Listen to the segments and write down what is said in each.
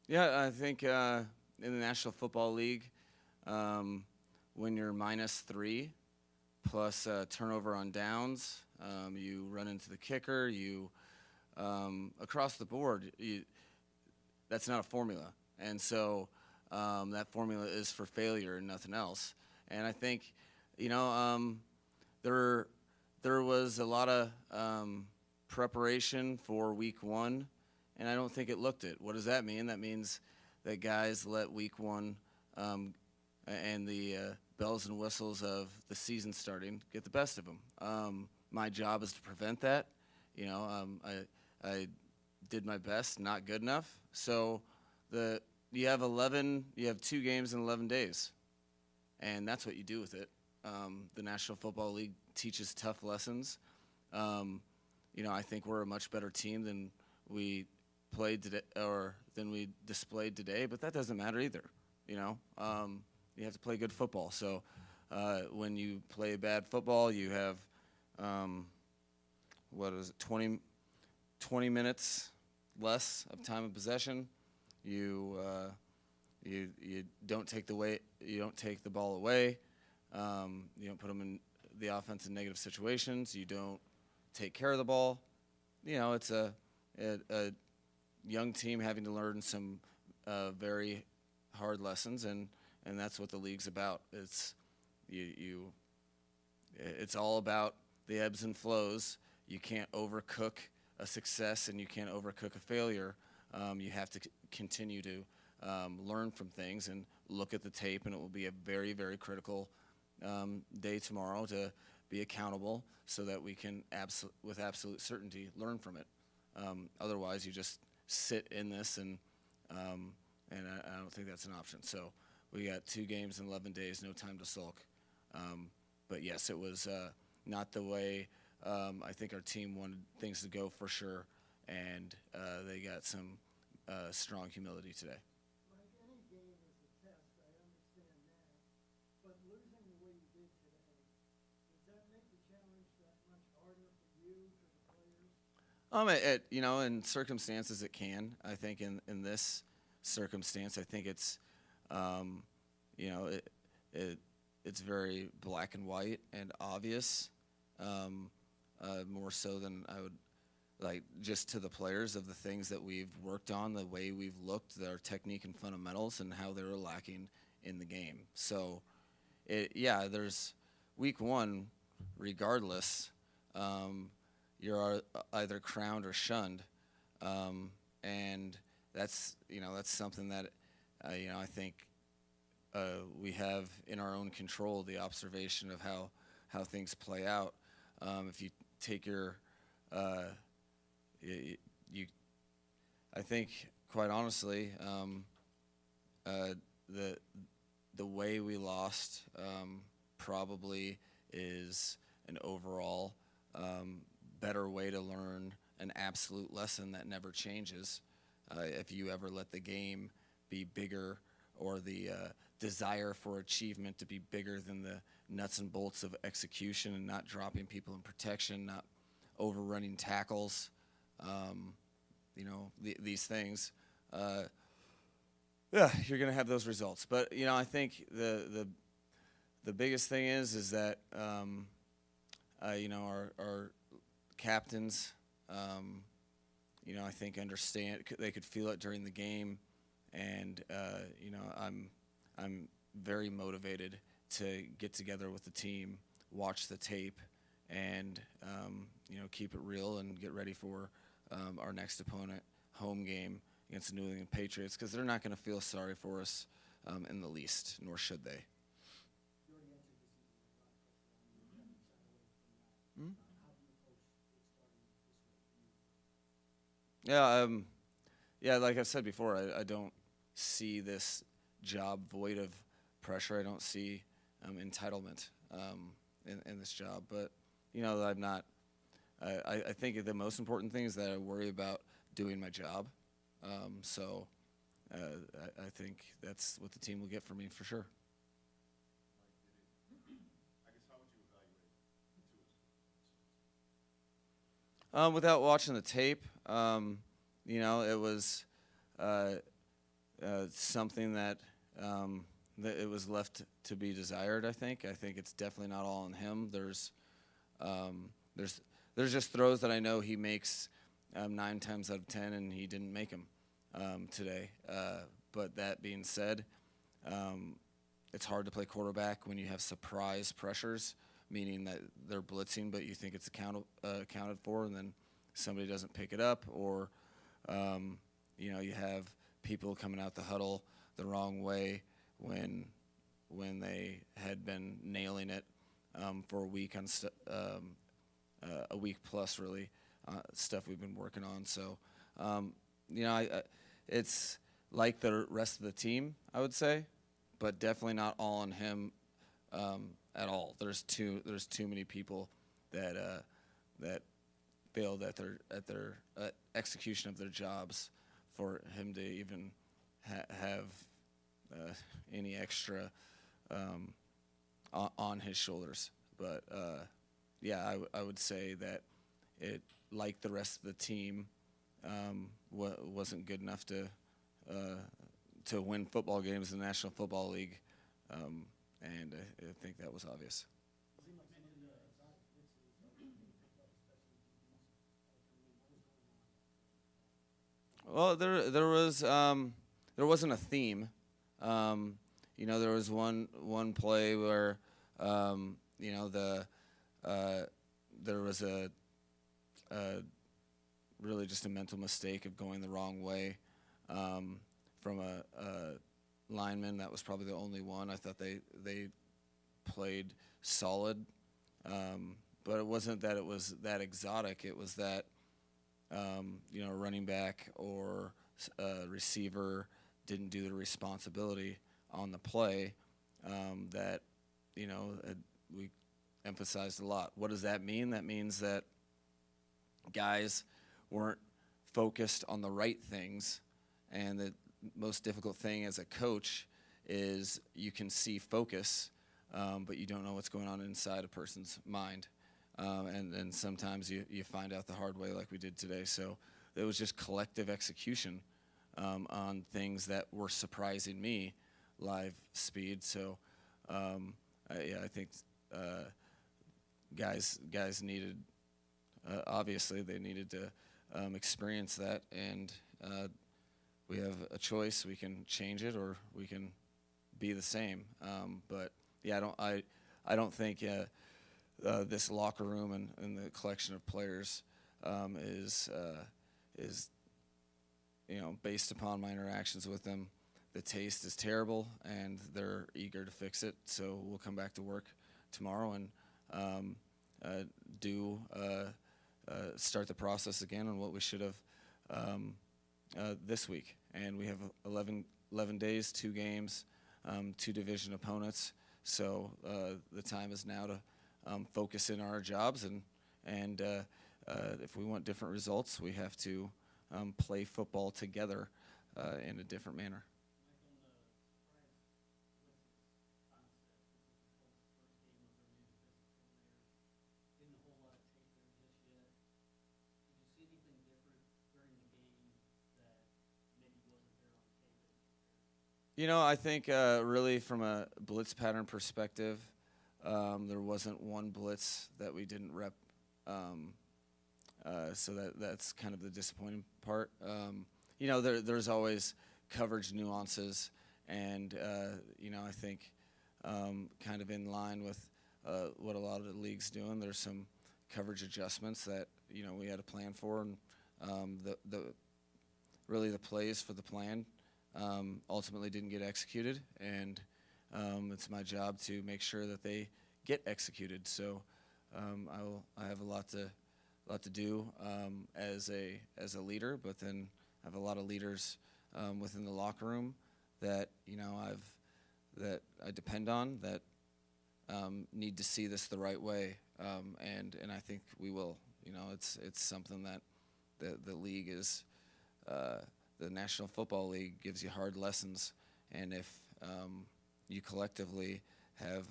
Yeah, I think in the National Football League, when you're -3 plus turnover on downs, you run into the kicker. You across the board, that's not a formula, and so that formula is for failure and nothing else. And I think, you know, there there was a lot of preparation for Week 1, and I don't think it looked it. What does that mean? That means that guys let Week 1 and the bells and whistles of the season starting get the best of them. My job is to prevent that. I did my best, not good enough. So you have 11, you have 2 games in 11 days, and that's what you do with it. The National Football League teaches tough lessons. I think we're a much better team than we played today, or than we displayed today, but that doesn't matter either. You have to play good football. So when you play bad football, you have 20 minutes less of time of possession. You don't take the ball away. You don't put them in the offense in negative situations. You don't take care of the ball. It's a young team having to learn some very hard lessons, and that's what the league's about. It's all about the ebbs and flows. You can't overcook a success, and you can't overcook a failure. You have to continue to learn from things and look at the tape, and it will be a very, very critical day tomorrow to be accountable so that we can, with absolute certainty, learn from it. Otherwise, you just sit in this, and I don't think that's an option. So we got 2 games in 11 days, no time to sulk. But yes, it was not the way I think our team wanted things to go for sure, and they got some strong humility today. Like any game is a test, I understand that. But losing the way you did today, does that make the challenge that much harder for you, for the players? In circumstances it can. I think in this circumstance, I think it's, it's very black and white and obvious, more so than I would like just to the players of the things that we've worked on, the way we've looked, their technique and fundamentals, and how they were lacking in the game. So, there's Week 1, regardless. You're either crowned or shunned, and that's something that I think we have in our own control, the observation of how things play out. If you take your I think, quite honestly, the way we lost probably is an overall better way to learn an absolute lesson that never changes. If you ever let the game be bigger, or the desire for achievement to be bigger than the nuts and bolts of execution, and not dropping people in protection, not overrunning tackles, these things, you're going to have those results. But I think the biggest thing is that our captains, I think understand. They could feel it during the game, and I'm very motivated to get together with the team, watch the tape, and keep it real and get ready for our next opponent, home game against the New England Patriots, because they're not going to feel sorry for us in the least, nor should they. Hmm? Yeah, like I've said before, I don't see this job void of pressure. I don't see entitlement in this job, but I'm not. I think the most important thing is that I worry about doing my job. So I think that's what the team will get from me for sure. Without watching the tape, it was something that that it was left to be desired. I think it's definitely not all on him. Um, there's just throws that I know he makes 9 times out of 10, and he didn't make them today. But that being said, it's hard to play quarterback when you have surprise pressures, meaning that they're blitzing, but you think it's accounted for, and then somebody doesn't pick it up, or you have people coming out the huddle the wrong way when they had been nailing it for a week on a week plus, really, stuff we've been working on. So, it's like the rest of the team, I would say, but definitely not all on him at all. There's too many people that failed at their execution of their jobs for him to even have any extra on his shoulders. But I would say that it, like the rest of the team, wasn't good enough to win football games in the National Football League, and I think that was obvious. Well, there wasn't a theme. There was one play where there was a really just a mental mistake of going the wrong way from a lineman. That was probably the only one. I thought they played solid, but it wasn't that it was that exotic. It was that running back or receiver didn't do the responsibility on the play that we emphasized a lot. What does that mean? That means that guys weren't focused on the right things, and the most difficult thing as a coach is you can see focus, but you don't know what's going on inside a person's mind. And sometimes you find out the hard way, like we did today. So it was just collective execution on things that were surprising me live speed. So I think guys needed, obviously they needed to experience that, and we have a choice. We can change it, or we can be the same. But I don't think this locker room and the collection of players is based upon my interactions with them. The taste is terrible, and they're eager to fix it. So we'll come back to work tomorrow and start the process again on what we should have this week. And we have 11 days, 2 games, 2 division opponents. So the time is now to focus in on our jobs, and if we want different results, we have to play football together in a different manner. I think really from a blitz pattern perspective, there wasn't one blitz that we didn't rep, so that's kind of the disappointing part. There's always coverage nuances, and I think kind of in line with what a lot of the league's doing. There's some coverage adjustments that we had a plan for, and really the plays for the plan ultimately didn't get executed, and it's my job to make sure that they get executed. So I have a lot to do as a leader, but then I have a lot of leaders within the locker room that that I depend on, that need to see this the right way, and I think we will. It's something that the league is. The National Football League gives you hard lessons, and if you collectively have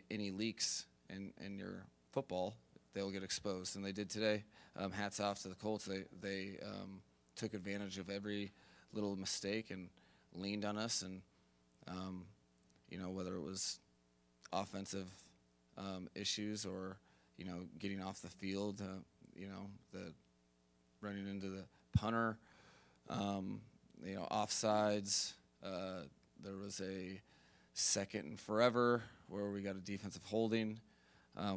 any leaks in your football, they'll get exposed, and they did today. Hats off to the Colts. They took advantage of every little mistake and leaned on us. And whether it was offensive issues or getting off the field, the running into the punter, offsides. There was a second and forever where we got a defensive holding,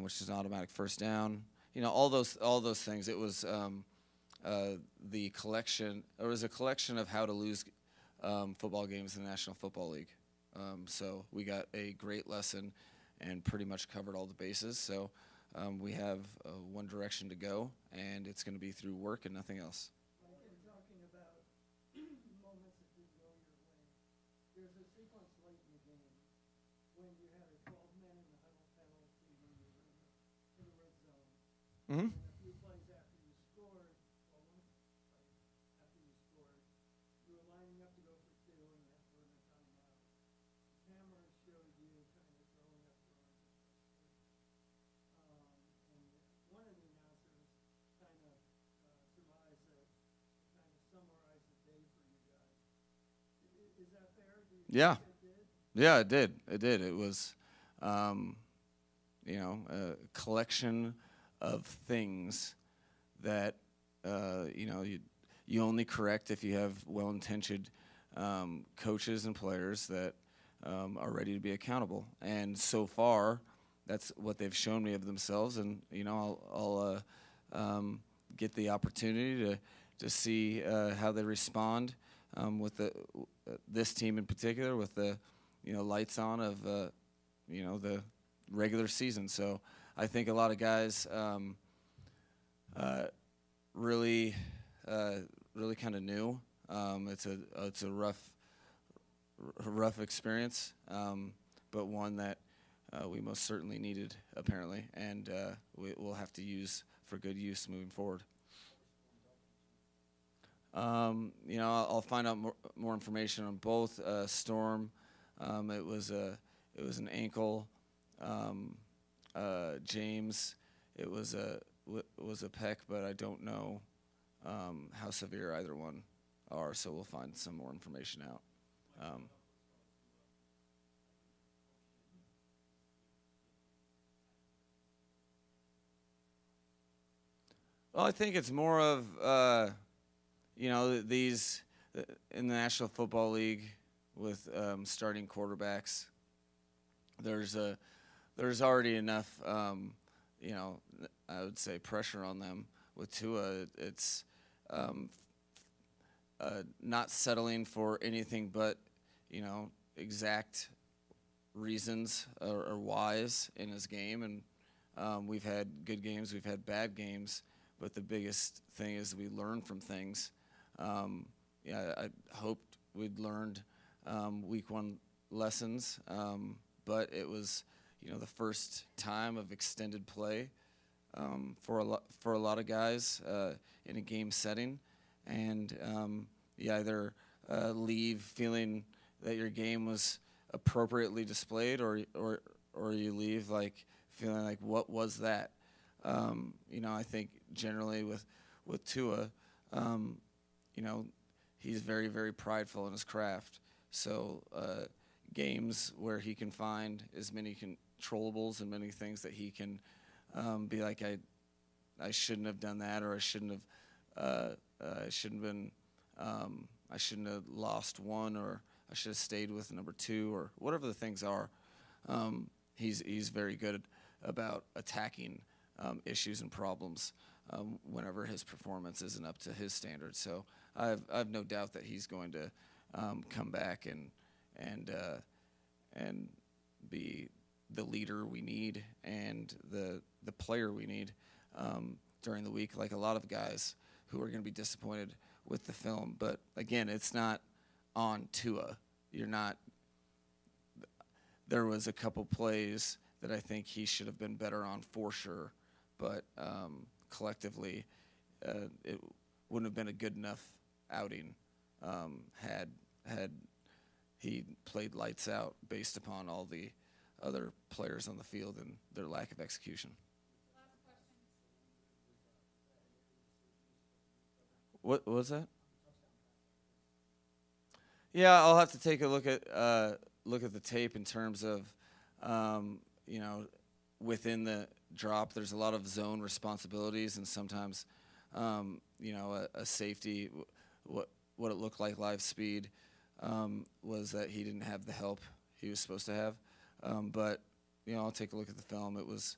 which is an automatic first down. All those things. It was the collection. It was a collection of how to lose football games in the National Football League. So we got a great lesson and pretty much covered all the bases. So we have one direction to go, and it's going to be through work and nothing else. In talking about moments that didn't go your way, there's a sequence late in the game when you had a 12-man in the huddle penalty when you were in the red zone. Mm-hmm. And a few plays after you scored, well, one play after you scored, you were lining up to go for two and you had to run a timeout. The cameras showed you kind of throwing up your arms and and one of the announcers kind of surmised that kind of summarized the day for you guys. Is that fair? Do you Yeah. think it did? Yeah, it did. It did. It was, a collection of things that, you only correct if you have well-intentioned coaches and players that are ready to be accountable. And so far, that's what they've shown me of themselves. And I'll get the opportunity to see how they respond with this team in particular, with the lights on of the regular season. So I think a lot of guys really kind of knew. It's a rough experience, but one that we most certainly needed, apparently, and we'll have to use for good use moving forward. I'll find out more information on both. Storm, it was an ankle. James, it was a pec, but I don't know how severe either one are. So we'll find some more information out. Well, I think it's more of these in the National Football League with starting quarterbacks. There's already enough, I would say pressure on them. With Tua, it's not settling for anything but exact reasons or whys in his game. And we've had good games, we've had bad games, but the biggest thing is we learn from things. I hoped we'd learned week one lessons, but it was the first time of extended play for a lot of guys in a game setting, and you either leave feeling that your game was appropriately displayed, or you leave feeling like, what was that? I think generally with Tua, he's very, very prideful in his craft. So games where he can find as many controllables and many things that he can be like, I shouldn't have done that, or I shouldn't have lost one, or I should have stayed with number two, or whatever the things are. He's very good about attacking issues and problems whenever his performance isn't up to his standards. So I have no doubt that he's going to come back and be the leader we need and the player we need during the week, like a lot of guys who are going to be disappointed with the film. But again, it's not on Tua. There was a couple plays that I think he should have been better on for sure, but collectively it wouldn't have been a good enough outing had he played lights out based upon all the other players on the field and their lack of execution. Last question. What was that? Yeah, I'll have to take a look at the tape in terms of, you know, within the drop. There's a lot of zone responsibilities, and sometimes, you know, a safety, what it looked like live speed, was that he didn't have the help he was supposed to have. But you know, I'll take a look at the film. It was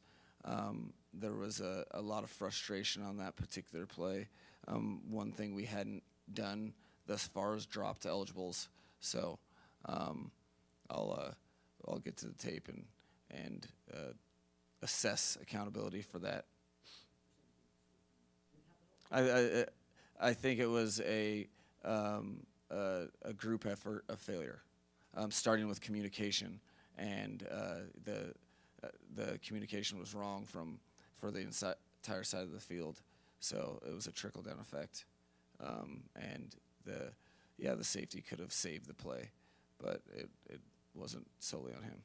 there was a lot of frustration on that particular play. One thing we hadn't done thus far is dropped eligibles. So I'll get to the tape and assess accountability for that. I think it was a group effort of failure, starting with communication, and the communication was wrong for the entire side of the field. So it was a trickle down effect, and the safety could have saved the play, but it wasn't solely on him.